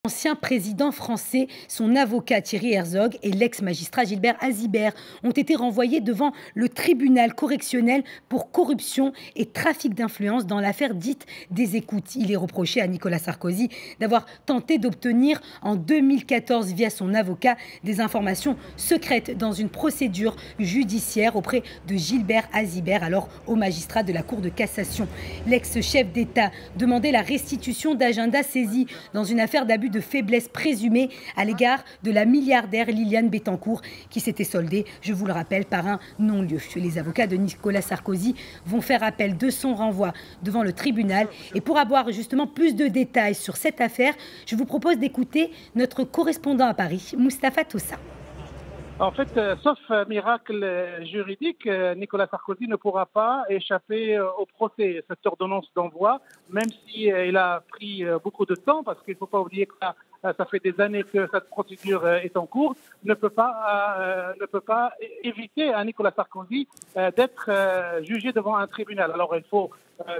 L'ancien président français, son avocat Thierry Herzog et l'ex-magistrat Gilbert Azibert ont été renvoyés devant le tribunal correctionnel pour corruption et trafic d'influence dans l'affaire dite des écoutes. Il est reproché à Nicolas Sarkozy d'avoir tenté d'obtenir en 2014 via son avocat des informations secrètes dans une procédure judiciaire auprès de Gilbert Azibert, alors haut magistrat de la Cour de cassation. L'ex-chef d'État demandait la restitution d'agendas saisis dans une affaire d'abus de faiblesse présumée à l'égard de la milliardaire Liliane Bettencourt qui s'était soldée, je vous le rappelle, par un non-lieu. Les avocats de Nicolas Sarkozy vont faire appel de son renvoi devant le tribunal. Et pour avoir justement plus de détails sur cette affaire, je vous propose d'écouter notre correspondant à Paris, Mustapha Toussa. En fait, sauf miracle juridique, Nicolas Sarkozy ne pourra pas échapper au procès. Cette ordonnance d'envoi, même si il a pris beaucoup de temps, parce qu'il ne faut pas oublier que ça fait des années que cette procédure est en cours, ne peut pas éviter à Nicolas Sarkozy d'être jugé devant un tribunal. Alors il faut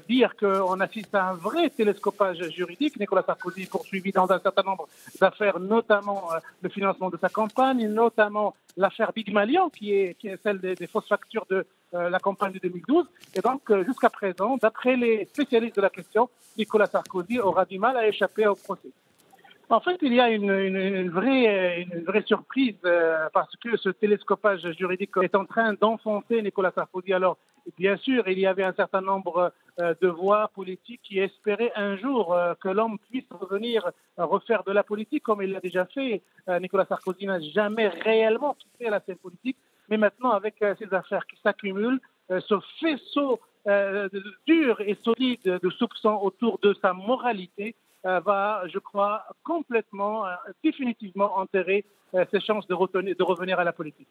dire qu'on assiste à un vrai télescopage juridique. Nicolas Sarkozy est poursuivi dans un certain nombre d'affaires, notamment le financement de sa campagne, notamment l'affaire Big Malian, qui est celle des fausses factures de la campagne de 2012. Et donc, jusqu'à présent, d'après les spécialistes de la question, Nicolas Sarkozy aura du mal à échapper au procès. En fait, il y a une vraie surprise parce que ce télescopage juridique est en train d'enfoncer Nicolas Sarkozy. Alors, bien sûr, il y avait un certain nombre de voix politiques qui espéraient un jour que l'homme puisse revenir refaire de la politique comme il l'a déjà fait. Nicolas Sarkozy n'a jamais réellement quitté la scène politique, mais maintenant, avec ces affaires qui s'accumulent, ce faisceau dur et solide de soupçons autour de sa moralité va, je crois, complètement, définitivement enterrer ses chances de revenir à la politique.